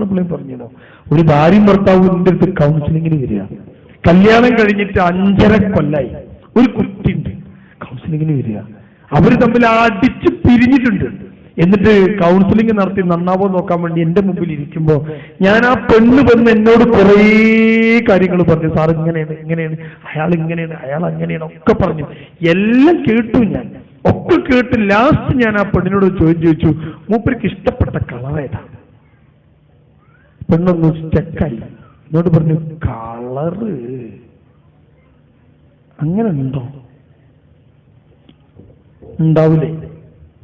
പറഞ്ഞപ്പോഴേ പറഞ്ഞോ, ഒരു ഭാര്യയും ഭർത്താവും എൻ്റെ അടുത്ത് കൗൺസിലിങ്ങിന് വരിക. കല്യാണം കഴിഞ്ഞിട്ട് 5.5 കൊല്ലായി, ഒരു കുട്ടിയുണ്ട്, കൗൺസിലിങ്ങിന് വരിക. അവർ തമ്മിൽ അടിച്ച് പിരിഞ്ഞിട്ടുണ്ട്. എന്നിട്ട് കൗൺസിലിംഗ് നടത്തി നന്നാവോ നോക്കാൻ വേണ്ടി എൻ്റെ മുമ്പിൽ ഇരിക്കുമ്പോൾ ഞാൻ ആ പെണ്ണ് വന്ന് എന്നോട് കുറേ കാര്യങ്ങൾ പറഞ്ഞു. സാർ ഇങ്ങനെയാണ്, ഇങ്ങനെയാണ്, അയാൾ ഇങ്ങനെയാണ്, അയാൾ അങ്ങനെയാണ് ഒക്കെ പറഞ്ഞു. എല്ലാം കേട്ടു, ഞാൻ ഒക്കെ കേട്ട് ലാസ്റ്റ് ഞാൻ ആ പെണ്ണിനോട് ചോദിച്ചു, മൂപ്പർക്ക് ഇഷ്ടപ്പെട്ട കളർ ഏതാ? പെണ്ണൊന്ന് സ്റ്റക്കായി എന്നോട് പറഞ്ഞു, കളറ് അങ്ങനെ ഉണ്ടോ? ഉണ്ടാവില്ലേ?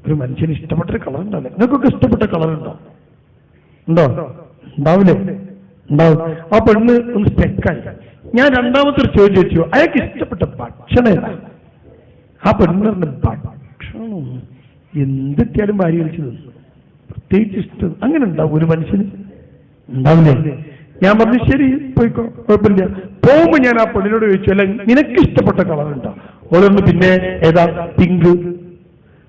ഒരു മനുഷ്യന് ഇഷ്ടപ്പെട്ടൊരു കളർ ഉണ്ടാവില്ലേ? നിങ്ങൾക്കൊക്കെ ഇഷ്ടപ്പെട്ട കളർ ഉണ്ടോ? ഉണ്ടാവില്ലേ? ഉണ്ടാവും. ആ പെണ്ണ് ഒന്ന് സ്റ്റക്കായി. ഞാൻ രണ്ടാമത്തെ ഒരു ചോദിച്ചു, അയാൾക്ക് ഇഷ്ടപ്പെട്ട ഭക്ഷണം ഏതാ? ആ പെണ്ണ് പറഞ്ഞു, ഭക്ഷണം എന്തെത്തിയാലും ഭാര്യ വിളിച്ചു തന്നു, പ്രത്യേകിച്ച് ഇഷ്ടം അങ്ങനെ ഉണ്ടാവും ഒരു മനുഷ്യന്? ഉണ്ടാവില്ലേ? ഞാൻ പറഞ്ഞു, ശരി പോയിക്കോ, കുഴപ്പമില്ല. പോകുമ്പോ ഞാൻ ആ പെണ്ണിനോട് ചോദിച്ചു, അല്ല നിനക്ക് ഇഷ്ടപ്പെട്ട കളർ ഉണ്ടോ? ഓരോന്ന്, പിന്നെ ഏതാ? പിങ്ക്.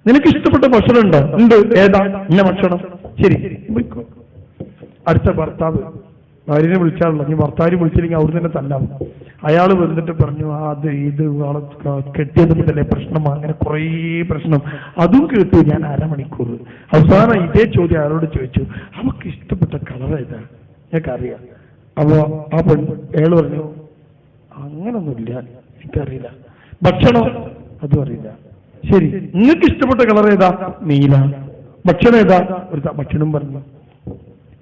നിനക്ക് ഇഷ്ടപ്പെട്ട ഭക്ഷണം ഉണ്ടോ? ഉണ്ട്. ഏതാ? ഇന്ന ഭക്ഷണം. ശരി പോയിക്കോ. അടുത്ത ഭർത്താവ് ഭാര്യനെ വിളിച്ചാണല്ലോ, നീ ഭർത്താവിനെ വിളിച്ചില്ലെങ്കിൽ അവിടെ തന്നെ തല്ലാവും. അയാൾ വന്നിട്ട് പറഞ്ഞു, അത് ഇത് കെട്ടിയതിന്റെ പ്രശ്നം, അങ്ങനെ കുറേ പ്രശ്നം. അതും കേട്ടു ഞാൻ അരമണിക്കൂർ. അവസാനം ഇതേ ചോദ്യം അയാളോട് ചോദിച്ചു, അവർക്ക് ഇഷ്ടപ്പെട്ട കളർ ഏതാ? എനിക്കറിയാം. അപ്പോ ആ അയാൾ പറഞ്ഞു, അങ്ങനൊന്നുമില്ല, എനിക്കറിയില്ല. ഭക്ഷണം? അതും അറിയില്ല. ശരി, നിങ്ങൾക്ക് ഇഷ്ടപ്പെട്ട കളർ ഏതാ? നീല. ഭക്ഷണം ഏതാ? ഒരു ഭക്ഷണം പറഞ്ഞു.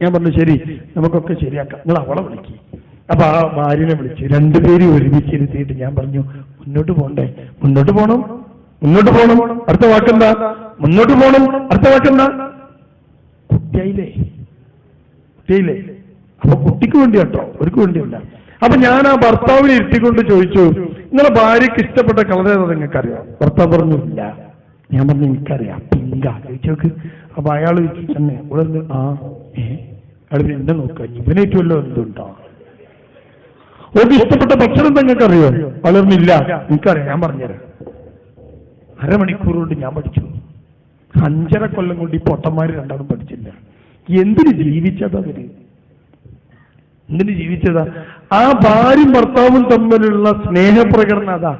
ഞാൻ പറഞ്ഞു, ശരി നമുക്കൊക്കെ ശരിയാക്കാം, നിങ്ങൾ അവളെ വിളിക്കും. അപ്പൊ ആ ഭാര്യനെ വിളിച്ച് രണ്ടുപേരും ഒരുമിച്ചിരുത്തിയിട്ട് ഞാൻ പറഞ്ഞു, മുന്നോട്ട് പോണ്ടേ? മുന്നോട്ട് പോണം, മുന്നോട്ട് പോണം. അടുത്ത വാക്കെന്താ? മുന്നോട്ട് പോണം. അടുത്ത വാക്കെന്താ? കുട്ടിയായില്ലേ? കുട്ടിയായില്ലേ? അപ്പൊ കുട്ടിക്ക് വേണ്ടി കേട്ടോ, അവർക്ക് വേണ്ടിയല്ല. അപ്പൊ ഞാൻ ആ ഭർത്താവിനെ ഇരുത്തിക്കൊണ്ട് ചോദിച്ചു, നിങ്ങളെ ഭാര്യക്ക് ഇഷ്ടപ്പെട്ട കളർ ഏതാ നിങ്ങൾക്കറിയാം? ഭർത്താവ് പറഞ്ഞു, ഇല്ല. ഞാൻ പറഞ്ഞു, എനിക്കറിയാം, പിങ്കാ. ചോദിച്ചോക്ക്. അപ്പൊ അയാൾ തന്നെ ഇവിടെ ആ അയാൾ എന്നെ നോക്കുക, ഇവനേറ്റുമല്ലോ എന്തുണ്ടോ? ഓർക്ക് ഇഷ്ടപ്പെട്ട ഭക്ഷണം നിങ്ങൾക്കറിയോ? വളർന്നില്ല. എനിക്കറിയാം, ഞാൻ പറഞ്ഞുതരാം. അരമണിക്കൂർ കൊണ്ട് ഞാൻ പഠിച്ചു. 5.5 കൊല്ലം കൊണ്ട് ഈ പൊട്ടന്മാര് രണ്ടാളും പഠിച്ചില്ല. എന്തിന് ജീവിച്ചതാ അവര്? എന്തിന് ജീവിച്ചതാ? ആ ഭാര്യയും ഭർത്താവും തമ്മിലുള്ള സ്നേഹപ്രകടനം അതാ.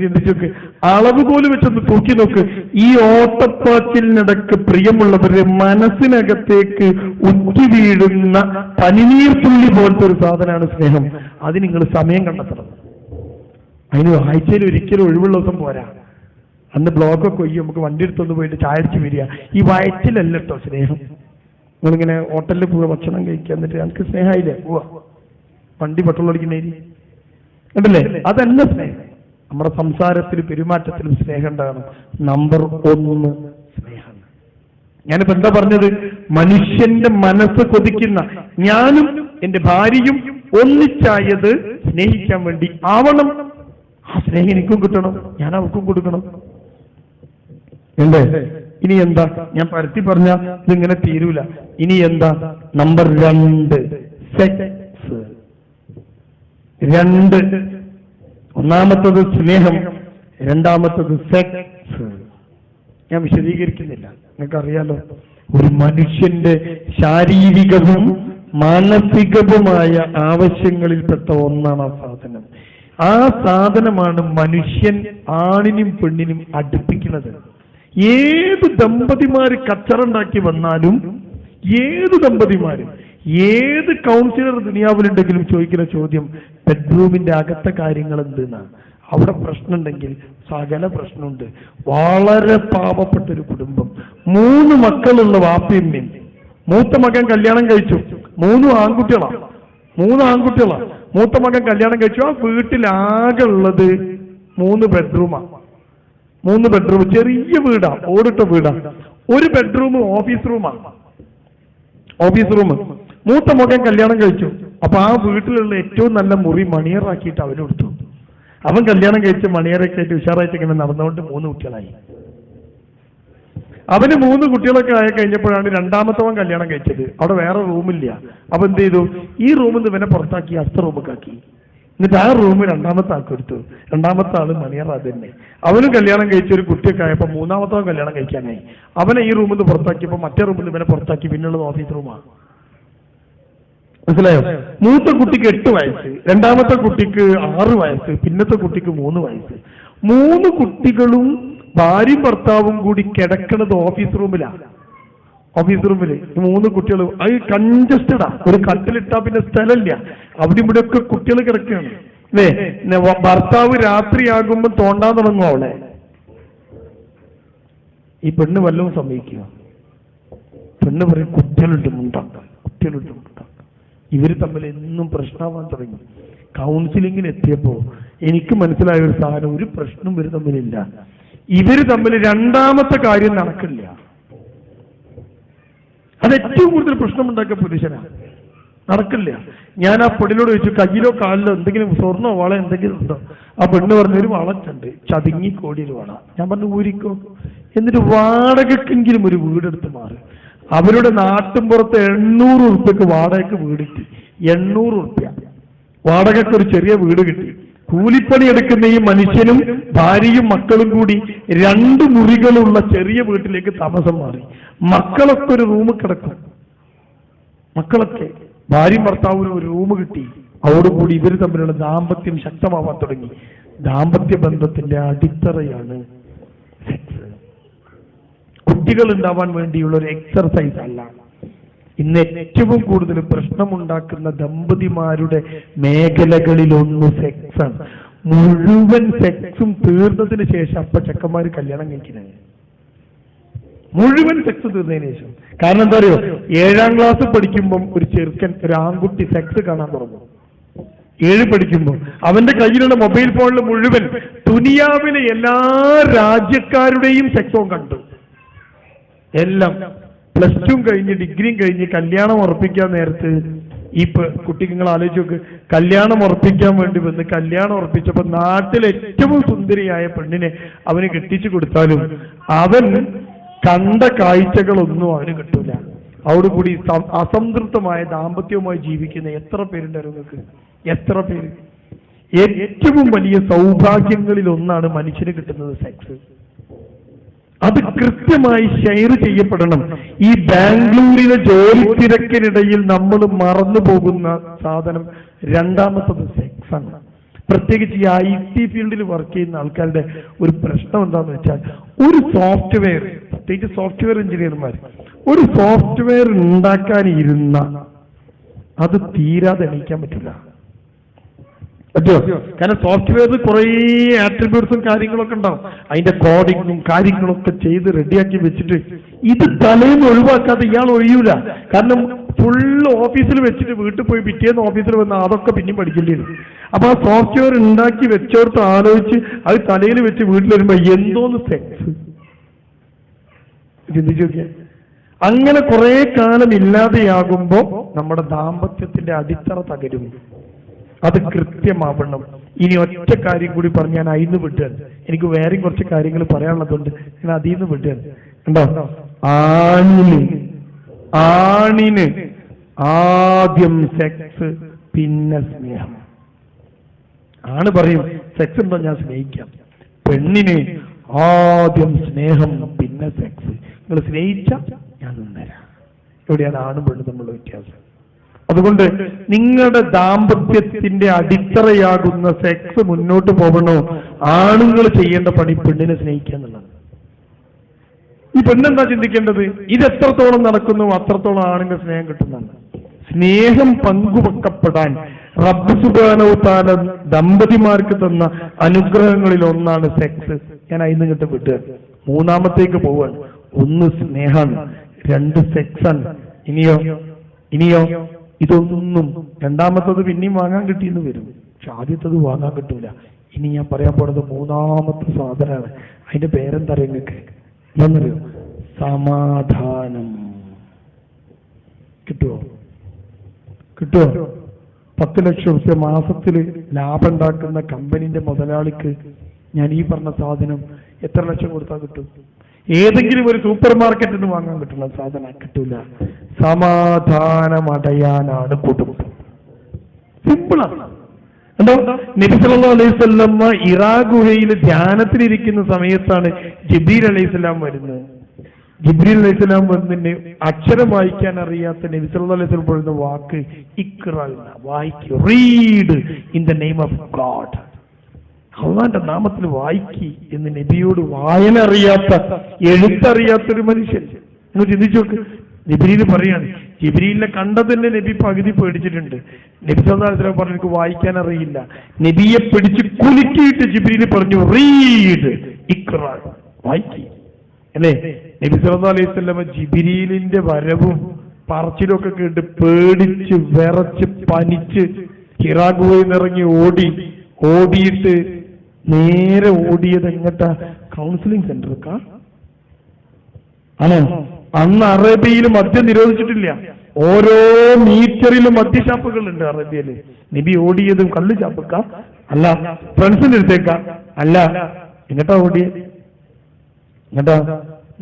ചിന്തിച്ചോക്ക്, അളവ് പോലും വെച്ചൊന്ന് തൂക്കി നോക്ക്. ഈ ഓട്ടപ്പാച്ചിലിനിടക്ക് പ്രിയമുള്ളവരുടെ മനസ്സിനകത്തേക്ക് ഉറ്റി വീഴുന്ന പനിനീർത്തുള്ളി പോലത്തെ ഒരു സാധനമാണ് സ്നേഹം. അത് നിങ്ങൾ സമയം കണ്ടെത്തണം. അതിന് ആഴ്ചയിൽ ഒരിക്കലും ഒഴിവുള്ള ദിവസം പോരാ. അന്ന് ബ്ലോക്കൊക്കെ ഒയ്യും, നമുക്ക് വണ്ടി എടുത്തൊന്ന് പോയിട്ട് ചായ അടിച്ച് വരിക. ഈ വയറ്റിലല്ല കേട്ടോ സ്നേഹം. നിങ്ങളിങ്ങനെ ഹോട്ടലിൽ പോവുക, ഭക്ഷണം കഴിക്കുക, എന്നിട്ട് എനിക്ക് സ്നേഹമായില്ലേ പോവാ, വണ്ടി പെട്രോൾ അടിക്കുന്നേ ഉണ്ടല്ലേ? അതല്ല സ്നേഹം. നമ്മുടെ സംസാരത്തിലും പെരുമാറ്റത്തിലും സ്നേഹം ഉണ്ടാകണം. നമ്പർ 1 സ്നേഹം. ഞാനിപ്പോ എന്താ പറഞ്ഞത്? മനുഷ്യന്റെ മനസ്സ് കൊതിക്കുന്ന, ഞാനും എന്റെ ഭാര്യയും ഒന്നിച്ചായത് സ്നേഹിക്കാൻ വേണ്ടി ആവണം. ആ സ്നേഹം എനിക്കും കിട്ടണം, ഞാൻ അവർക്കും കൊടുക്കണം. അല്ലേ? ഇനി എന്താ? ഞാൻ പരത്തി പറഞ്ഞ ഇതിങ്ങനെ തീരൂല. ഇനി എന്താ? Number 2 sex. 2. ഒന്നാമത്തത് സ്നേഹം, രണ്ടാമത്തത് സെക്സ്. ഞാൻ വിശദീകരിക്കുന്നില്ല, നിങ്ങൾക്കറിയാലോ. ഒരു മനുഷ്യന്റെ ശാരീരികവും മാനസികവുമായ ആവശ്യങ്ങളിൽപ്പെട്ട ഒന്നാണ് ആ സാധനം. ആ സാധനമാണ് മനുഷ്യൻ ആണിനും പെണ്ണിനും അടുപ്പിക്കുന്നത്. ഏത് ദമ്പതിമാര് കച്ചറുണ്ടാക്കി വന്നാലും, ഏത് ദമ്പതിമാരും, ഏത് കൗൺസിലർ ദുനിയാവിലുണ്ടെങ്കിലും ചോദിക്കുന്ന ചോദ്യം ബെഡ്റൂമിന്റെ അകത്തെ കാര്യങ്ങൾ എന്തെന്നാണ്. അവിടെ പ്രശ്നമുണ്ടെങ്കിൽ സകല പ്രശ്നമുണ്ട്. വളരെ പാവപ്പെട്ടൊരു കുടുംബം, 3 മക്കളുള്ള വാപ്പയമ്മയും. മൂത്ത മകൻ കല്യാണം കഴിച്ചു, 3 ആൺകുട്ടികളാണ്. 3 ആൺകുട്ടികളാണ്. മൂത്ത മകൻ കല്യാണം കഴിച്ചു. ആ വീട്ടിലാകെ ഉള്ളത് 3 ബെഡ്റൂമാണ്. 3 ബെഡ്റൂം, ചെറിയ വീടാ, ഓടിട്ട വീടാ. ഒരു ബെഡ്റൂം ഓഫീസ് റൂമാണ്. Office room. മൂത്ത മകൻ കല്യാണം കഴിച്ചു. അപ്പൊ ആ വീട്ടിലുള്ള ഏറ്റവും നല്ല മുറി മണിയറാക്കിയിട്ട് അവനെടുത്തു. അവൻ കല്യാണം കഴിച്ച് മണിയറൊക്കെ ആയിട്ട് ഉഷാറായിട്ട് ഇങ്ങനെ നടന്നുകൊണ്ട് 3 കുട്ടികളായി. അവന് 3 കുട്ടികളൊക്കെ ആയി കഴിഞ്ഞപ്പോഴാണ് രണ്ടാമത്തവൻ കല്യാണം കഴിച്ചത്. അവിടെ വേറെ റൂമില്ല. അപ്പൊ എന്ത് ചെയ്തു? ഈ റൂമിൽ നിന്ന് ഇവനെ പുറത്താക്കി അടുത്ത റൂമൊക്കെ. എന്നിട്ട് ആ റൂം രണ്ടാമത്തെ ആൾക്ക് എടുത്തു. രണ്ടാമത്തെ ആള് മണിയറ തന്നെ. അവനും കല്യാണം കഴിച്ച ഒരു കുട്ടിയൊക്കെ ആയപ്പോ മൂന്നാമത്തവൻ കല്യാണം കഴിക്കാനായി. അവനെ ഈ റൂമിൽ നിന്ന് പുറത്താക്കിയപ്പോ മറ്റേ റൂമിൽ നിന്ന് ഇവനെ പുറത്താക്കി. പിന്നുള്ളത് ഓഫീസ് റൂമാണ്. മനസ്സിലായോ? മൂത്ത കുട്ടിക്ക് 8 വയസ്സ്, രണ്ടാമത്തെ കുട്ടിക്ക് 6 വയസ്സ്, പിന്നത്തെ കുട്ടിക്ക് 3 വയസ്സ്. 3 കുട്ടികളും ഭാര്യയും ഭർത്താവും കൂടി കിടക്കുന്നത് ഓഫീസ് റൂമിലാണ്. ഓഫീസ് റൂമില് 3 കുട്ടികളും അത് കൺജസ്റ്റഡാ. ഒരു കട്ടിലിട്ടാ പിന്നെ സ്ഥലമില്ല. അവിടെ ഇവിടെ ഒക്കെ കുട്ടികൾ കിടക്കുകയാണ് അല്ലേ. ഭർത്താവ് രാത്രിയാകുമ്പോൾ തോണ്ടാൻ തുടങ്ങും അവളെ. ഈ പെണ്ണ് വല്ലതും സമ്മതിക്കുക. പെണ്ണ് പറയും കുട്ടികളുണ്ട് മുണ്ടാക്കാം, കുട്ടികളുണ്ട് മുണ്ടാക്കാം. ഇവര് തമ്മിൽ എന്നും പ്രശ്നമാവാൻ തുടങ്ങി. കൗൺസിലിങ്ങിന് എത്തിയപ്പോ എനിക്ക് മനസ്സിലായ ഒരു സാധനം, ഒരു പ്രശ്നം ഇവര് തമ്മിലില്ല. ഇവര് തമ്മിൽ രണ്ടാമത്തെ കാര്യം നടക്കില്ല. അത് ഏറ്റവും കൂടുതൽ പ്രശ്നമുണ്ടാക്കിയ പുരുഷനാണ്. നടക്കില്ല. ഞാൻ ആ പെണ്ണിനോട് ചോദിച്ചു, കയ്യിലോ കാലിലോ എന്തെങ്കിലും സ്വർണ്ണോ വള എന്തെങ്കിലും ഉണ്ടോ? ആ പെണ്ണ് പറഞ്ഞൊരു വളച്ചുണ്ട്, ചതുങ്ങി കോടിയൊരു വള. ഞാൻ പറഞ്ഞു ഊരിക്കോ, എന്നിട്ട് വാടകക്കെങ്കിലും ഒരു വീടെടുത്ത് മാറി. അവരുടെ നാട്ടിൻപുറത്ത് 800 ഉറുപ്പ്യക്ക് വാടകയ്ക്ക് വീട് കിട്ടി. 800 ഉറുപ്പ്യ വാടകയ്ക്ക് ഒരു ചെറിയ വീട് കിട്ടി. കൂലിപ്പണി എടുക്കുന്ന ഈ മനുഷ്യനും ഭാര്യയും മക്കളും കൂടി 2 മുറികളുള്ള ചെറിയ വീട്ടിലേക്ക് താമസം മാറി. മക്കളൊക്കെ ഒരു റൂമിൽ കിടക്കും. മക്കളൊക്കെ ഭാര്യയും ഭർത്താവിനും ഒരു റൂം കിട്ടി. അതോടുകൂടി ഇവർ തമ്മിലുള്ള ദാമ്പത്യം ശക്തമാവാൻ തുടങ്ങി. ദാമ്പത്യ ബന്ധത്തിന്റെ അടിത്തറയാണ് സെക്സ്. കുട്ടികൾ ഉണ്ടാവാൻ വേണ്ടിയുള്ള ഒരു എക്സർസൈസ് അല്ല. ഇന്ന് ഏറ്റവും കൂടുതൽ പ്രശ്നമുണ്ടാക്കുന്ന ദമ്പതിമാരുടെ മേഖലകളിലൊന്ന് സെക്സാണ്. മുഴുവൻ സെക്സും തീർന്നതിന് ശേഷം അപ്പൊ ചെക്കന്മാര് കല്യാണം കഴിക്കുന്നത്. മുഴുവൻ സെക്സ് തീർന്നതിന് ശേഷം. കാരണം എന്താ അറിയോ? 7ാം ക്ലാസ് പഠിക്കുമ്പം ഒരു ചെറുക്കൻ, ഒരു ആൺകുട്ടി സെക്സ് കാണാൻ തുടങ്ങും. 7 പഠിക്കുമ്പോൾ അവന്റെ കയ്യിലുള്ള മൊബൈൽ ഫോണിൽ മുഴുവൻ ദുനിയാവിലെ എല്ലാ രാജ്യക്കാരുടെയും സെക്സും കണ്ടു. എല്ലാം +2 കഴിഞ്ഞ് ഡിഗ്രിയും കഴിഞ്ഞ് കല്യാണം ഉറപ്പിക്കാൻ നേരത്ത് ഈ കുട്ടിക്ക് നിങ്ങൾ ആലോചിച്ച് നോക്ക്, കല്യാണം ഉറപ്പിക്കാൻ വേണ്ടി വന്ന് കല്യാണം ഉറപ്പിച്ചപ്പോ നാട്ടിലെ ഏറ്റവും സുന്ദരിയായ പെണ്ണിനെ അവന് കെട്ടിച്ചു കൊടുത്താലും അവൻ കണ്ട കാഴ്ചകളൊന്നും അവന് കിട്ടൂല. അതോടുകൂടി അസംതൃപ്തമായ ദാമ്പത്യവുമായി ജീവിക്കുന്ന എത്ര പേരുണ്ടായിരുന്നു നിങ്ങൾക്ക്? എത്ര പേര്? ഏറ്റവും വലിയ സൗഭാഗ്യങ്ങളിൽ ഒന്നാണ് മനുഷ്യന് കിട്ടുന്നത് സെക്സ്. അത് കൃത്യമായി ഷെയർ ചെയ്യപ്പെടണം. ഈ ബാംഗ്ലൂരിലെ ജോലി തിരക്കിനിടയിൽ നമ്മൾ മറന്നു പോകുന്ന സാധനം രണ്ടാമത്തത് സെക്സാണ്. പ്രത്യേകിച്ച് ഈ IT ഫീൽഡിൽ വർക്ക് ചെയ്യുന്ന ആൾക്കാരുടെ ഒരു പ്രശ്നം എന്താണെന്ന് വെച്ചാൽ, ഒരു സോഫ്റ്റ്വെയർ, പ്രത്യേകിച്ച് സോഫ്റ്റ്വെയർ എഞ്ചിനീയർമാർ, ഒരു സോഫ്റ്റ്വെയർ ഉണ്ടാക്കാനിരുന്ന അത് തീരാതെ എണീക്കാൻ പറ്റില്ല. പറ്റുമോ? കാരണം സോഫ്റ്റ്വെയറിൽ കുറേ ആട്രിബ്യൂട്ട്സും കാര്യങ്ങളൊക്കെ ഉണ്ടാവും. അതിന്റെ കോഡിങ്ങും കാര്യങ്ങളൊക്കെ ചെയ്ത് റെഡിയാക്കി വെച്ചിട്ട് ഇത് തലേന്ന് ഒഴിവാക്കാതെ ഇയാൾ ഒഴിയൂല. കാരണം ഫുള്ള് ഓഫീസിൽ വെച്ചിട്ട് വീട്ടിൽ പോയി പിറ്റേന്ന് ഓഫീസിൽ വന്ന് അതൊക്കെ പിന്നെയും പഠിക്കേണ്ടി വരും. അപ്പൊ ആ സോഫ്റ്റ്വെയർ ഉണ്ടാക്കി വെച്ചോർത്ത് ആലോചിച്ച് അത് തലയിൽ വെച്ച് വീട്ടിൽ വരുമ്പോ എന്തോന്ന് സെക്സ് ചിന്തിച്ചു നോക്കിയാൽ. അങ്ങനെ കുറെ കാലം ഇല്ലാതെയാകുമ്പോ നമ്മുടെ ദാമ്പത്യത്തിന്റെ അടിത്തറ തകരും. അത് കൃത്യമാവണം. ഇനി ഒറ്റ കാര്യം കൂടി പറഞ്ഞ് ഞാൻ അതിന്ന് വിട്ടുകയാണ്. എനിക്ക് വേറെയും കുറച്ച് കാര്യങ്ങൾ പറയാനുള്ളതുകൊണ്ട് ഞാൻ അതിൽ നിന്ന് വിട്ടുകയാണ്. ഉണ്ടോ? ആണിന് ആദ്യം സെക്സ്, പിന്നെ സ്നേഹം. ആണ് പറയും സെക്സ് ഉണ്ടോ ഞാൻ സ്നേഹിക്കാം. പെണ്ണിന് ആദ്യം സ്നേഹം, പിന്നെ സെക്സ്. നിങ്ങൾ സ്നേഹിച്ച ഞാൻ നിന്നരാം. എവിടെയാണ് ആണും പെണ്ണും തമ്മിലുള്ള വ്യത്യാസം? അതുകൊണ്ട് നിങ്ങളുടെ ദാമ്പത്യത്തിന്റെ അടിത്തറയാകുന്ന സെക്സ് മുന്നോട്ട് പോകണോ, ആണുങ്ങൾ ചെയ്യേണ്ട പണി പെണ്ണിനെ സ്നേഹിക്കുക എന്നുള്ളത്. ഈ പെണ്ണെന്താ ചിന്തിക്കേണ്ടത്? ഇത് എത്രത്തോളം നടക്കുന്നു അത്രത്തോളം ആണിന്റെ സ്നേഹം കിട്ടുന്നുണ്ട്. സ്നേഹം പങ്കുവെക്കപ്പെടാൻ റബ്ബ് സുബ്ഹാനഹു വ തആല ദമ്പതിമാർക്ക് തന്ന അനുഗ്രഹങ്ങളിൽ ഒന്നാണ് സെക്സ്. ഞാൻ അതിന്ന് കിട്ടും വിട്ടുക. മൂന്നാമത്തേക്ക് പോവാണ്. 1 സ്നേഹമാണ്, 2 സെക്സാണ്. ഇനിയോ ഇതൊന്നും രണ്ടാമത്തത് പിന്നെയും വാങ്ങാൻ കിട്ടിയെന്ന് വരും, പക്ഷെ ആദ്യത്തത് വാങ്ങാൻ കിട്ടൂല. ഇനി ഞാൻ പറയാൻ പോണത് മൂന്നാമത്തെ സാധനമാണ്. അതിന്റെ പേരെന്താ അറിയാം നിങ്ങൾക്ക്? എന്നറിയോ? സമാധാനം. കിട്ടുമോ? 10 ലക്ഷം രൂപ മാസത്തിൽ ലാഭം ഉണ്ടാക്കുന്ന കമ്പനിന്റെ മുതലാളിക്ക് ഞാൻ ഈ പറഞ്ഞ സാധനം എത്ര ലക്ഷം കൊടുത്താൽ കിട്ടും? ഏതെങ്കിലും ഒരു സൂപ്പർ മാർക്കറ്റിൽ നിന്ന് വാങ്ങാൻ കിട്ടുന്ന സാധനം കിട്ടൂല. സമാധാനം അടയാനാണ് കുടുംബം. സിമ്പിളാണ്. എന്തോ നബി സല്ലല്ലാഹു അലൈഹി വസല്ലം ഇറാ ഗുഹയിൽ ധ്യാനത്തിലിരിക്കുന്ന സമയത്താണ് ജിബ്രീൽ അലൈഹിസ്സലാം വരുന്നത്. ജിബ്രീൽ അലൈഹിസ്സലാം വന്നിന് അക്ഷരം വായിക്കാൻ അറിയാത്ത നബി സല്ലല്ലാഹു അലൈഹി വസല്ലം പറയുന്ന വാക്ക് ഇഖ്റ, വായിക്കൂ, read in the name of God, അള്ളാന്റെ നാമത്തിൽ വായിക്കി എന്ന് നബിയോട് വായന അറിയാത്ത, എഴുത്തറിയാത്തൊരു മനുഷ്യൻ. നിങ്ങൾ ചിന്തിച്ചു നോക്ക്. ജിബ്രീൽ പറയാണ്, ജിബ്രീലിനെ കണ്ടതന്നെ നബി പകുതി പേടിച്ചിട്ടുണ്ട്. നബി സല്ലല്ലാഹു അലൈഹി വസല്ലം പറഞ്ഞു എനിക്ക് വായിക്കാൻ അറിയില്ല. നബിയെ പിടിച്ച് കുലുക്കിയിട്ട് ജിബ്രീൽ പറഞ്ഞു റീഡ് ഇഖ്റ, വായിക്കി അല്ലേ. നബി സല്ലല്ലാഹു അലൈഹി വസല്ലം ജിബ്രീലിന്റെ വരവും പറച്ചിലും ഒക്കെ കേട്ട് പേടിച്ച് വിറച്ച് പനിച്ച് ഹിറാ ഗുഹയിൽ നിന്നിറങ്ങി ഓടിയിട്ട് നേരെ ഓടിയത് എങ്ങട്ടാ? കൗൺസിലിംഗ് സെന്റർക്കാ. ആണോ? അന്ന് അറേബ്യയിൽ മദ്യം നിരോധിച്ചിട്ടില്ല. ഓരോ മീറ്ററിലും മദ്യഷാപ്പുകളുണ്ട് അറേബ്യയില്. നബി ഓടിയതും കള്ളു ചാപ്പക്ക അല്ല, ഫ്രണ്ട്സിന്റെ അടുത്തേക്കാ അല്ല. എങ്ങട്ടാ ഓടിയത്? എങ്ങട്ടാ?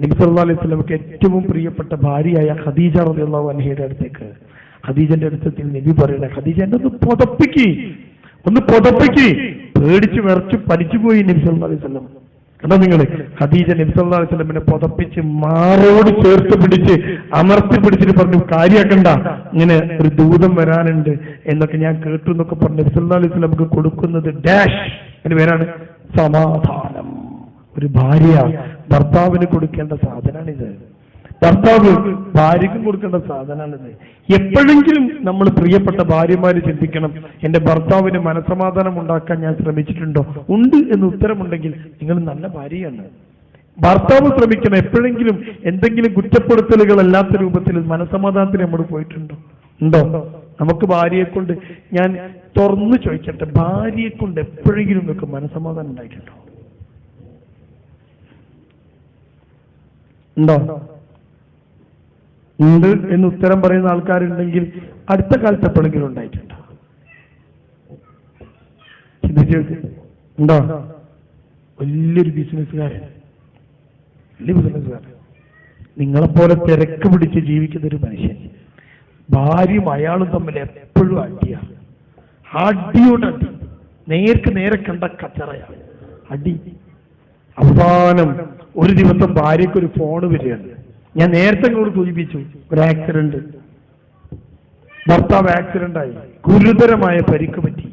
നബി സല്ലല്ലാഹു അലൈഹി വസല്ലമക്ക് ഏറ്റവും പ്രിയപ്പെട്ട ഭാര്യയായ ഖദീജ റളിയല്ലാഹു അൻഹയുടെ അടുത്തേക്ക്. ഖദീജന്റെ അടുത്തെത്തി നബി പറയണ, ഖദീജ എന്നെ ഒന്ന് പുതപ്പിക്ക്. പേടിച്ച് വിറച്ച് പനിച്ചുപോയി നബി സല്ലല്ലാഹു അലൈഹി വസല്ലം. കണ്ടോ നിങ്ങള്? ഖദീജ നബി സല്ലല്ലാഹു അലൈഹി വസല്ലമിനെ പുതപ്പിച്ച് മാറോട് ചേർത്ത് പിടിച്ച് അമർത്തി പിടിച്ചിട്ട് പറഞ്ഞു, കാര്യാക്കണ്ട, ഇങ്ങനെ ഒരു ദൂതം വരാനുണ്ട് എന്നൊക്കെ ഞാൻ കേട്ടു എന്നൊക്കെ പറഞ്ഞു നബി സല്ലല്ലാഹു അലൈഹി വസല്ലമക്ക് കൊടുക്കുന്നത് ഡാഷ് എന്റെ പേരാണ് സമാധാനം. ഒരു ഭാര്യ ഭർത്താവിന് കൊടുക്കേണ്ട സാധനമാണിത്. ഭർത്താവ് ഭാര്യയ്ക്കും കൊടുക്കേണ്ട സാധനമാണിത്. എപ്പോഴെങ്കിലും നമ്മൾ പ്രിയപ്പെട്ട ഭാര്യമാര് ചിന്തിക്കണം, എന്റെ ഭർത്താവിന് മനസ്സമാധാനം ഉണ്ടാക്കാൻ ഞാൻ ശ്രമിച്ചിട്ടുണ്ടോ? ഉണ്ട് എന്ന് ഉത്തരമുണ്ടെങ്കിൽ നിങ്ങൾ നല്ല ഭാര്യയാണ്. ഭർത്താവ് ശ്രമിക്കണം. എപ്പോഴെങ്കിലും എന്തെങ്കിലും കുറ്റപ്പെടുത്തലുകൾ അല്ലാത്ത രൂപത്തിൽ മനസ്സമാധാനത്തിന് നമ്മൾ പോയിട്ടുണ്ടോ? ഉണ്ടോ? നമുക്ക് ഭാര്യയെ കൊണ്ട്, ഞാൻ തുറന്നു ചോദിക്കട്ടെ, ഭാര്യയെ കൊണ്ട് എപ്പോഴെങ്കിലും നിങ്ങൾക്ക് മനസ്സമാധാനം ഉണ്ടായിട്ടുണ്ടോ? ഉണ്ടോ? ഉണ്ട് എന്ന് ഉത്തരം പറയുന്ന ആൾക്കാരുണ്ടെങ്കിൽ അടുത്ത കാലത്ത് എപ്പോഴെങ്കിലും ഉണ്ടായിട്ടുണ്ടോ? ചിന്തിച്ചു ഉണ്ടോ? വലിയൊരു ബിസിനസ്സുകാരൻ, നിങ്ങളെപ്പോലെ തിരക്ക് പിടിച്ച് ജീവിക്കുന്ന ഒരു മനുഷ്യൻ, ഭാര്യയും അയാളും തമ്മിൽ എപ്പോഴും അടിയോട് അടി, നേരെ കണ്ട കച്ചറയാണ്, അടി. അവസാനം ഒരു ദിവസം ഭാര്യയ്ക്കൊരു ഫോണ് വരികയാണ്. ഞാൻ നേരത്തെ കൂടെ സൂചിപ്പിച്ചു, ഒരു ആക്സിഡന്റ്, ഭർത്താവ് ആക്സിഡന്റായി, ഗുരുതരമായ പരിക്ക് പറ്റി.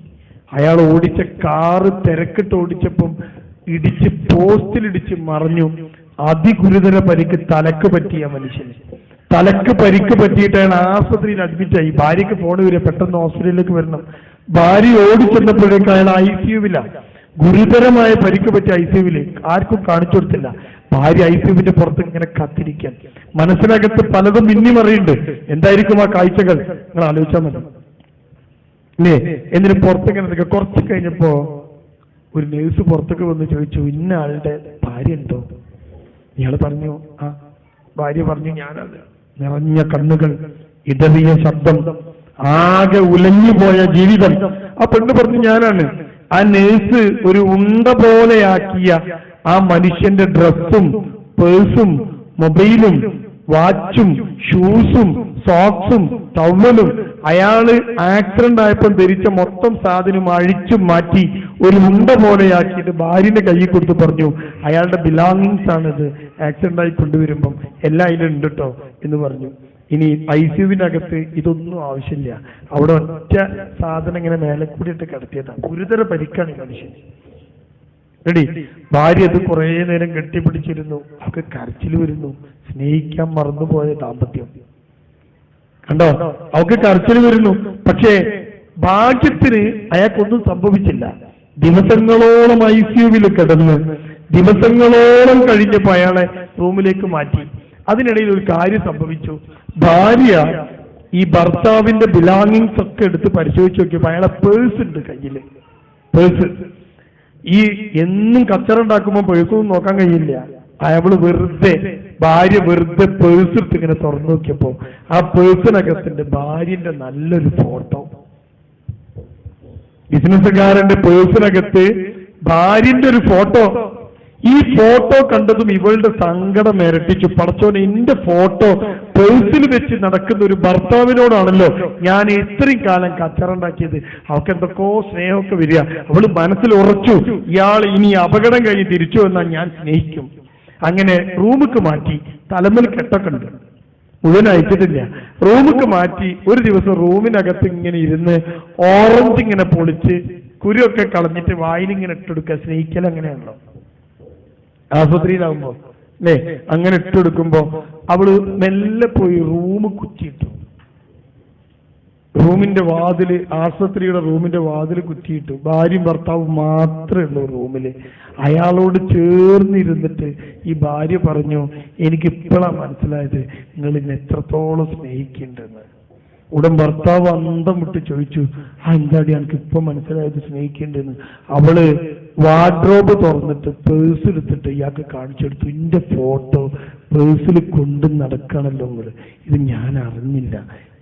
അയാൾ ഓടിച്ച കാറ് തിരക്കിട്ട് ഓടിച്ചപ്പം ഇടിച്ച് പോസ്റ്റിലിടിച്ച് മറിഞ്ഞു. അതിഗുരുതര പരിക്ക് തലക്ക് പറ്റിയ മനുഷ്യന്. തലക്ക് പരിക്ക് പറ്റിയിട്ട് അയാൾ ആശുപത്രിയിൽ അഡ്മിറ്റായി. ഭാര്യയ്ക്ക് ഫോണ് വരിക, പെട്ടെന്ന് ഹോസ്പിറ്റലിലേക്ക് വരണം. ഭാര്യ ഓടിച്ചെന്നപ്പോഴേക്ക് അയാൾ ICU-വില, ഗുരുതരമായ പരിക്ക് പറ്റിയ ICU-വില്. ആർക്കും കാണിച്ചു കൊടുത്തില്ല. ഭാര്യ ICU-വിന്റെ പുറത്ത് ഇങ്ങനെ കാത്തിരിക്കാൻ. മനസ്സിനകത്ത് പലതും മിന്നിമറിയുണ്ട്. എന്തായിരിക്കും ആ കാഴ്ചകൾ? നിങ്ങൾ ആലോചിച്ചാൽ മതി. അല്ലേ? എന്നിട്ട് പുറത്തേക്ക് നിൽക്കുക. കുറച്ച് കഴിഞ്ഞപ്പോ ഒരു നേഴ്സ് പുറത്തേക്ക് വന്ന് ചോദിച്ചു, ഇന്ന ആളുടെ ഭാര്യ ഉണ്ടോ? ഇയാൾ പറഞ്ഞു, ആ. ഭാര്യ പറഞ്ഞു, ഞാനത്. നിറഞ്ഞ കണ്ണുകൾ, ഇടറിയ ശബ്ദം, ആകെ ഉലഞ്ഞുപോയ ജീവിതം. ആ പെണ്ണ് പറഞ്ഞു, ഞാനാണ്. ആ നേഴ്സ് ഒരു ഉണ്ട പോലെയാക്കിയ ആ മനുഷ്യന്റെ ഡ്രസ്സും പേഴ്സും മൊബൈലും വാച്ചും ഷൂസും സോക്സും ടവലും അയാള് ആക്സിഡന്റ് ആയപ്പോൾ ധരിച്ച മൊത്തം സാധനം അഴിച്ചു മാറ്റി ഒരു ഉണ്ട പോലെയാക്കിയിട്ട് ഭാര്യന്റെ കയ്യിൽ കൊടുത്ത് പറഞ്ഞു, അയാളുടെ ബിലോങ്ങിങ്സ് ആണിത്, ആക്സിഡന്റ് ആയി കൊണ്ടുവരുമ്പം എല്ലാം അതിലും ഉണ്ട് കേട്ടോ എന്ന് പറഞ്ഞു. ഇനി ICU-വിനകത്ത് ഇതൊന്നും ആവശ്യമില്ല. അവിടെ ഒറ്റ സാധനം ഇങ്ങനെ മേലെ കൂടിയിട്ട് കിടത്തിയതാണ്. ഗുരുതര പരിക്കാണ് ഈ മനുഷ്യൻ. റെഡി? ഭാര്യ അത് കുറെ നേരം കെട്ടിപ്പിടിച്ചിരുന്നു. അവർക്ക് കരച്ചിൽ വരുന്നു. സ്നേഹിക്കാൻ മറന്നുപോയ ദാമ്പത്യം കണ്ടോ? അവർക്ക് കരച്ചിൽ വരുന്നു. പക്ഷേ ഭാഗ്യത്തിന് അയാൾക്കൊന്നും സംഭവിച്ചില്ല. ദിവസങ്ങളോളം ICU-വിൽ കിടന്ന് ദിവസങ്ങളോളം കഴിഞ്ഞപ്പോ അയാളെ റൂമിലേക്ക് മാറ്റി. അതിനിടയിൽ ഒരു കാര്യം സംഭവിച്ചു. ഭാര്യ ഈ ഭർത്താവിന്റെ ബിലോങ്ങിങ്സ് ഒക്കെ എടുത്ത് പരിശോധിച്ച് നോക്കിയപ്പോ അയാളെ പേഴ്സ് ഉണ്ട് കയ്യില്. പേഴ്സ് ഈ എന്നും കച്ചറുണ്ടാക്കുമ്പോൾ പേഴ്സൊന്നും നോക്കാൻ കഴിയില്ല. ഭാര്യ വെറുതെ പേഴ്സ് എടുത്ത് ഇങ്ങനെ തുറന്നു നോക്കിയപ്പോ ആ പേഴ്സിനകത്തിന്റെ ഭാര്യന്റെ നല്ലൊരു ഫോട്ടോ. ബിസിനസ്സുകാരന്റെ പേഴ്സിനകത്ത് ഭാര്യന്റെ ഒരു ഫോട്ടോ. ഈ ഫോട്ടോ കണ്ടതും ഇവളുടെ സങ്കടം ഇരട്ടിച്ചു. പടച്ചോനെ, എന്റെ ഫോട്ടോ പേഴ്സിൽ വെച്ച് നടക്കുന്ന ഒരു ഭർത്താവിനോടാണല്ലോ ഞാൻ ഇത്രയും കാലം കച്ചറുണ്ടാക്കിയത്. അവൾക്ക് എന്തൊക്കെയോ സ്നേഹമൊക്കെ വരിക. അവള് മനസ്സിൽ ഉറച്ചു, ഇയാൾ ഇനി അപകടം കഴിഞ്ഞ് തിരിച്ചു വന്നാൽ ഞാൻ സ്നേഹിക്കും. അങ്ങനെ റൂമിക്ക് മാറ്റി. തലമൽ കെട്ടൊക്കെ ഉണ്ട്, മുഴുവൻ അയച്ചിട്ടില്ല. റൂമൊക്കെ മാറ്റി ഒരു ദിവസം റൂമിനകത്ത് ഇങ്ങനെ ഇരുന്ന് ഓറഞ്ച് ഇങ്ങനെ പൊളിച്ച് കുരുവൊക്കെ കളഞ്ഞിട്ട് വായിലിങ്ങനെ ഇട്ടെടുക്കുക. സ്നേഹിക്കൽ അങ്ങനെയാണല്ലോ ആശുപത്രിയിലാവുമ്പോ അല്ലേ? അങ്ങനെ ഇട്ടെടുക്കുമ്പോ അവള് മെല്ലെ പോയി റൂം കുറ്റിയിട്ടു. റൂമിന്റെ വാതില്, ആശുപത്രിയുടെ റൂമിന്റെ വാതില് കുറ്റിയിട്ടു. ഭാര്യയും ഭർത്താവും മാത്രമേ ഉള്ളൂ റൂമില്. അയാളോട് ചേർന്നിരുന്നിട്ട് ഈ ഭാര്യ പറഞ്ഞു, എനിക്കിപ്പോഴാണ് മനസ്സിലായത് നിങ്ങൾ ഇന്ന് എത്രത്തോളം സ്നേഹിക്കുന്നുണ്ടെന്ന്. ഉടൻ ഭർത്താവ് അന്തം വിട്ട് ചോദിച്ചു, എന്താടി എനിക്ക് ഇപ്പൊ മനസ്സിലായത് സ്നേഹിക്കുന്നുണ്ടെന്ന്. അവള് വാർഡ്രോബ് തുറന്നിട്ട് പേഴ്സിലെടുത്തിട്ട് ഇയാൾക്ക് കാണിച്ചെടുത്തു. ഇന്റെ ഫോട്ടോ പേഴ്സിൽ കൊണ്ടു നടക്കണല്ലോ നിങ്ങള്, ഇത് ഞാൻ അറിഞ്ഞില്ല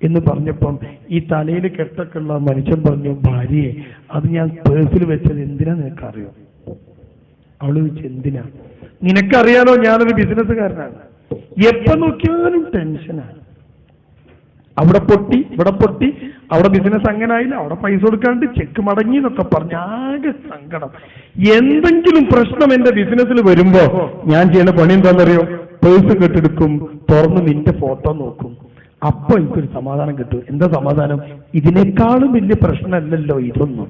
എന്ന് പറഞ്ഞപ്പം ഈ തലയിൽ കെട്ടൊക്കെ ഉള്ള മനുഷ്യൻ പറഞ്ഞു, ഭാര്യയെ അത് ഞാൻ പേഴ്സിൽ വെച്ചത് എന്തിനാ നിനക്കറിയോ? അവള് ചോദിച്ചു, എന്തിനാ? നിനക്കറിയാലോ ഞാനൊരു ബിസിനസ്സുകാരനാണ്, എപ്പോ നോക്കിയാലും ടെൻഷനാണ്. അവിടെ പൊട്ടി, ഇവിടെ പൊട്ടി, അവിടെ ബിസിനസ് അങ്ങനെ ആയില്ല, അവിടെ പൈസ കൊടുക്കാണ്ട് ചെക്ക് മടങ്ങി എന്നൊക്കെ പറഞ്ഞ് ആകെ സങ്കടം. എന്തെങ്കിലും പ്രശ്നം എന്റെ ബിസിനസ്സിൽ വരുമ്പോ ഞാൻ ചെയ്യുന്ന പണി എന്താണെന്നറിയോ? പേഴ്സ് കെട്ടെടുക്കും, തുറന്ന് നിന്റെ ഫോട്ടോ നോക്കും. അപ്പൊ എനിക്കൊരു സമാധാനം കിട്ടും. എന്താ സമാധാനം? ഇതിനേക്കാളും വലിയ പ്രശ്നമല്ലല്ലോ ഇതൊന്നും.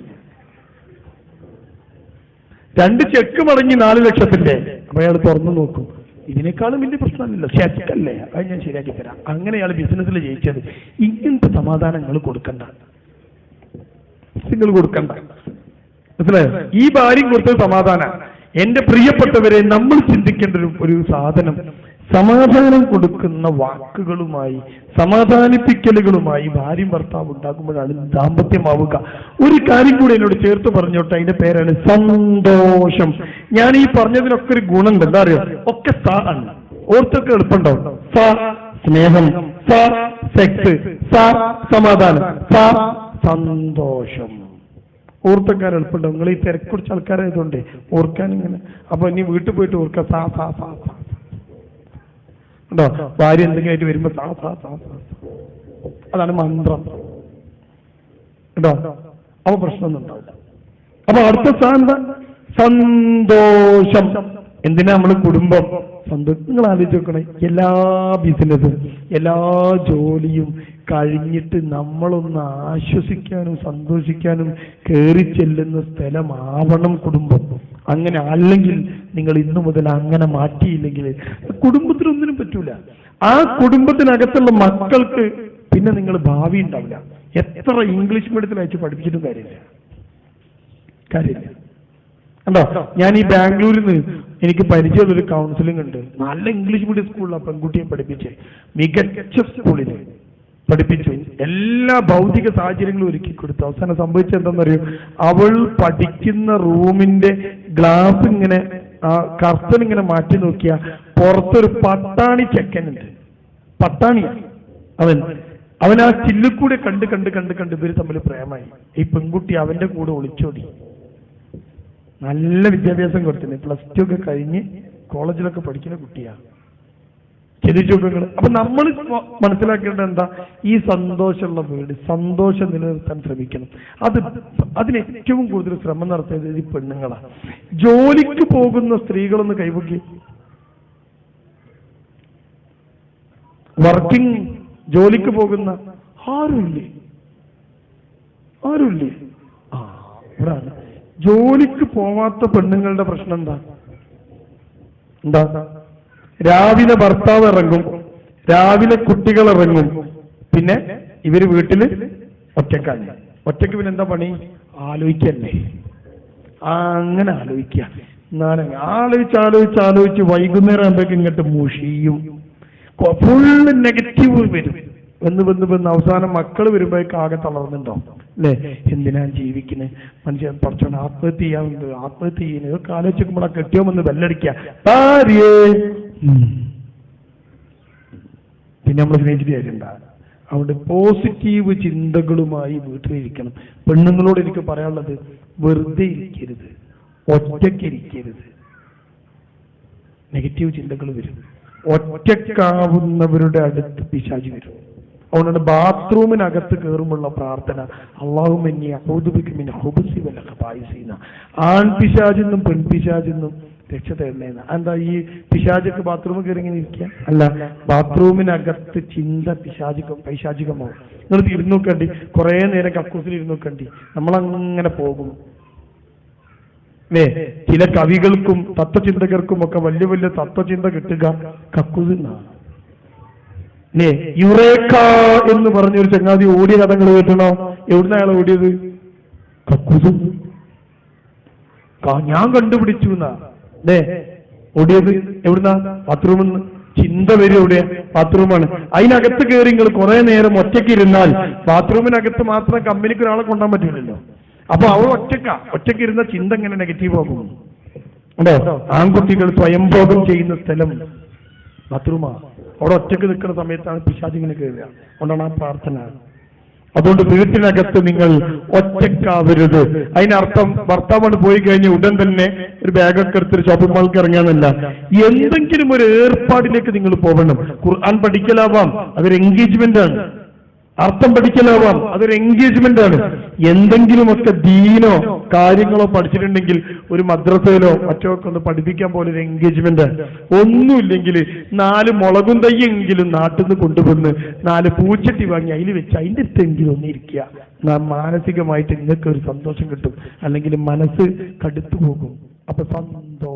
2 ചെക്ക് മടങ്ങി 4 ലക്ഷത്തിന്റെ. അപ്പൊ അയാൾ തുറന്നു നോക്കും, ഇതിനേക്കാളും വലിയ പ്രശ്നമല്ലല്ലോ, ചെക്കല്ലേ, അത് ഞാൻ ശരിയാക്കി തരാം. അങ്ങനെ അയാൾ ബിസിനസ്സിൽ ജയിച്ചത്. ഇങ്ങനത്തെ സമാധാനങ്ങൾ കൊടുക്കണ്ട, നിങ്ങൾ കൊടുക്കണ്ട. മനസ്സിലായോ? ഈ ഭാര്യയും കൊടുത്തത് സമാധാനം. എന്റെ പ്രിയപ്പെട്ടവരെ, നമ്മൾ ചിന്തിക്കേണ്ട ഒരു സാധനം, സമാധാനം കൊടുക്കുന്ന വാക്കുകളുമായി, സമാധാനിപ്പിക്കലുകളുമായി ഭാര്യയും ഭർത്താവ് ഉണ്ടാകുമ്പോഴാണ് ദാമ്പത്യമാവുക. ഒരു കാര്യം കൂടി എന്നോട് ചേർത്ത് പറഞ്ഞോട്ടെ, അതിന്റെ പേരാണ് സന്തോഷം. ഞാൻ ഈ പറഞ്ഞതിനൊക്കെ ഒരു ഗുണമുണ്ട്. എന്താ അറിയോ? ഒക്കെ സ ആണ്. ഓർത്തൊക്കെ എളുപ്പമുണ്ടാവും. സ സ്നേഹം, സ സെക്സ്, സ സമാധാനം, സ സന്തോഷം. ഓർത്തക്കാർ എളുപ്പമുണ്ടാവും. നിങ്ങൾ ഈ തിരക്കുടിച്ച ആൾക്കാരായതുകൊണ്ട് ഓർക്കാൻ ഇങ്ങനെ. അപ്പൊ ഇനി വീട്ടിൽ പോയിട്ട് ഓർക്കാം സാ സാ സാ സാ ഉണ്ടോ? ഭാര്യ എന്തെങ്കിലും ആയിട്ട് വരുമ്പോ സാ സാ സാ സാ, അതാണ് മന്ത്രം കേട്ടോ. അപ്പൊ പ്രശ്നമൊന്നും ഉണ്ടാവില്ല. അപ്പൊ അടുത്ത സ്ഥാനം സന്തോഷം. എന്തിനാ നമ്മള് കുടുംബം സന്തോഷം? നിങ്ങൾ ആലോചിച്ച് നോക്കണേ, എല്ലാ ബിസിനസ്സും എല്ലാ ജോലിയും കഴിഞ്ഞിട്ട് നമ്മളൊന്ന് ആശ്വസിക്കാനും സന്തോഷിക്കാനും കയറി ചെല്ലുന്ന സ്ഥലമാവണം കുടുംബം. അങ്ങനെ അല്ലെങ്കിൽ നിങ്ങൾ ഇന്നു മുതൽ അങ്ങനെ മാറ്റിയില്ലെങ്കിൽ കുടുംബത്തിനൊന്നിനും പറ്റൂല. ആ കുടുംബത്തിനകത്തുള്ള മക്കൾക്ക് പിന്നെ നിങ്ങൾ ഭാവി ഉണ്ടാവില്ല. എത്ര ഇംഗ്ലീഷ് മീഡിയത്തിൽ അയച്ച് പഠിപ്പിച്ചിട്ടും കാര്യമില്ല. കണ്ടോ, ഞാൻ ഈ ബാംഗ്ലൂരിൽ നിന്ന് എനിക്ക് പരിചയമുള്ളൊരു കൗൺസിലിംഗ് ഉണ്ട്. നല്ല ഇംഗ്ലീഷ് മീഡിയം സ്കൂളിലാണ് പെൺകുട്ടിയെ പഠിപ്പിച്ച്, മികച്ച സ്കൂളിൽ പഠിപ്പിച്ചു, എല്ലാ ഭൗതിക സാഹചര്യങ്ങളും ഒരുക്കി കൊടുത്തു. അവസാനം സംഭവിച്ചത് എന്താണെന്നറിയോ? അവൾ പഠിക്കുന്ന റൂമിന്റെ ഗ്ലാസ് ഇങ്ങനെ കർട്ടൻ ഇങ്ങനെ മാറ്റി നോക്കിയ പുറത്തൊരു പട്ടാണി ചെക്കനുണ്ട്. പട്ടാണിയാണ് അവൻ ആ ചില്ലുകൂടെ കണ്ട് കണ്ട് കണ്ട് കണ്ട് ഇവര് തമ്മിൽ പ്രേമായി. ഈ പെൺകുട്ടി അവന്റെ കൂടെ ഒളിച്ചോടി. നല്ല വിദ്യാഭ്യാസം കൊടുത്തിന്, +2 ഒക്കെ കഴിഞ്ഞ് കോളേജിലൊക്കെ പഠിക്കുന്ന കുട്ടിയാണ്. ചിന്തിച്ചുകൾ. അപ്പൊ നമ്മൾ മനസ്സിലാക്കേണ്ടത് എന്താ? ഈ സന്തോഷമുള്ള വീട്, സന്തോഷം നിലനിർത്താൻ ശ്രമിക്കണം. അതിന് ഏറ്റവും കൂടുതൽ ശ്രമം നടത്തിയത് ഈ പെണ്ണുങ്ങളാണ്. ജോലിക്ക് പോകുന്ന സ്ത്രീകളൊന്ന് കൈപൊക്കി. വർക്കിംഗ് ജോലിക്ക് പോകുന്ന ആരുമില്ലേ? ഇവിടാണ് ജോലിക്ക് പോവാത്ത പെണ്ണുങ്ങളുടെ പ്രശ്നം എന്താ? രാവിലെ ഭർത്താവ് ഇറങ്ങും, രാവിലെ കുട്ടികൾ ഇറങ്ങും, പിന്നെ ഇവര് വീട്ടില് ഒറ്റക്കാണ്. ഒറ്റക്ക് പിന്നെ എന്താ പണി? ആലോചിക്കല്ലേ. അങ്ങനെ ആലോചിക്കുക. ആലോചിച്ച് വൈകുന്നേരം ആകുമ്പോഴേക്കും ഇങ്ങോട്ട് മുഷിയും, ഫുള്ള് നെഗറ്റീവ് വരും. വന്ന് അവസാനം മക്കൾ വരുമ്പോഴേക്കും ആകെ തളർന്നുണ്ടാവും അല്ലേ? എന്തിനാ ജീവിക്കുന്നത്? മനുഷ്യൻ കുറച്ചുകൊണ്ട് ആത്മഹത്യ ചെയ്യാറുണ്ട്, ആത്മഹത്യ ചെയ്യുന്നത് ഇതൊക്കെ ആലോചിക്കുമ്പോഴാ കെട്ടിയോമെന്ന് ബെല്ലടിക്കുക. ഭാര്യേ പിന്നെ നമ്മൾ സ്നേഹിച്ചിട്ട് കാര്യമുണ്ടാകും. അതുകൊണ്ട് പോസിറ്റീവ് ചിന്തകളുമായി വീട്ടിലിരിക്കണം. പെണ്ണുങ്ങളോട് എനിക്ക് പറയാനുള്ളത്, വെറുതെ ഇരിക്കരുത്, ഒറ്റയ്ക്കിരിക്കരുത്. നെഗറ്റീവ് ചിന്തകൾ വരും. ഒറ്റക്കാവുന്നവരുടെ അടുത്ത് പിശാച് വരും. അതുകൊണ്ടാണ് ബാത്റൂമിനകത്ത് കയറുമുള്ള പ്രാർത്ഥന അല്ലാഹുമ്മ ഇന്നി അഊദു ബിക മിൻ ഖുബുസി വൽ ഖബായിസി. ആൺപിശാചെന്നും പെൺപിശാചെന്നും രക്ഷ തരണേന്ന്. എന്താ ഈ പിശാചൊക്കെ ബാത്റൂമിൽ കയറി ഇങ്ങനെ ഇരിക്കുക? അല്ല, ബാത്റൂമിനകത്ത് ചിന്ത പൈശാചികമോ? നിങ്ങൾ ഇരുന്ന് നോക്കണ്ടി, കുറെ നേരം കക്കൂസിൽ ഇരുന്ന് നോക്കണ്ടി, നമ്മളങ്ങനെ പോകും. ചില കവികൾക്കും തത്വചിന്തകർക്കും ഒക്കെ വലിയ വലിയ തത്വചിന്ത കിട്ടുക കക്കൂസിൽ നിന്നാണ്. യുറേക്ക എന്ന് പറഞ്ഞൊരു ചങ്ങാതി ഓടിയ കഥകൾ കേട്ടണോ? എവിടുന്ന അയാൾ ഓടിയത്? കക്കൂസിൽ. ഞാൻ കണ്ടുപിടിച്ചു എന്നാ ഓടിയത്. എവിടുന്ന? ബാത്റൂമിൽ നിന്ന്. ചിന്ത വരും എവിടെ? ബാത്റൂമാണ്. അതിനകത്ത് കയറി നിങ്ങൾ കുറെ നേരം ഒറ്റയ്ക്ക് ഇരുന്നാൽ ബാത്റൂമിനകത്ത് മാത്രം കമ്പനിക്ക് ഒരാളെ കൊണ്ടുപോകാൻ പറ്റില്ലല്ലോ. അപ്പൊ അവൾ ഒറ്റയ്ക്ക് ഇരുന്ന ചിന്ത എങ്ങനെ നെഗറ്റീവ് ആകും? ഉണ്ടോ? ആൺകുട്ടികൾ സ്വയംഭോഗം ചെയ്യുന്ന സ്ഥലം ബാത്റൂമാണ്. അവിടെ ഒറ്റയ്ക്ക് നിൽക്കുന്ന സമയത്താണ് പിശാചിങ്ങനെ കയറുക. അതുകൊണ്ടാണ് ആ പ്രാർത്ഥന. അതുകൊണ്ട് വീട്ടിനകത്ത് നിങ്ങൾ ഒറ്റക്കാവരുത്. അതിനർത്ഥം ഭർത്താവാണ് പോയി കഴിഞ്ഞ് ഉടൻ തന്നെ ഒരു ബാഗൊക്കെ എടുത്തൊരു ഷോപ്പിംഗ് മാൾക്ക് ഇറങ്ങാനല്ല. എന്തെങ്കിലും ഒരു ഏർപ്പാടിലേക്ക് നിങ്ങൾ പോകണം. ഖുർആൻ പഠിക്കലാവാം, അതൊരു എൻഗേജ്മെന്റ് ആണ്. അർത്ഥം പഠിക്കലാവാം, അതൊരു എൻഗേജ്മെന്റ് ആണ്. എന്തെങ്കിലുമൊക്കെ ദീനോ കാര്യങ്ങളോ പഠിച്ചിട്ടുണ്ടെങ്കിൽ ഒരു മദ്രസയിലോ മറ്റോ ഒക്കെ ഒന്ന് പഠിപ്പിക്കാൻ പോലെ ഒരു എൻഗേജ്മെന്റ് ആണ്. ഒന്നുമില്ലെങ്കിൽ 4 മുളകും തയ്യെങ്കിലും നാട്ടിൽ നിന്ന് കൊണ്ടുവന്ന് 4 പൂച്ചട്ടി വാങ്ങി അതിൽ വെച്ച് അതിൻ്റെ അടുത്തെങ്കിലും ഒന്നിരിക്കുക. മാനസികമായിട്ട് നിങ്ങൾക്ക് ഒരു സന്തോഷം കിട്ടും. അല്ലെങ്കിൽ മനസ്സ് കടുത്തു പോകും. അപ്പൊ സന്തോഷം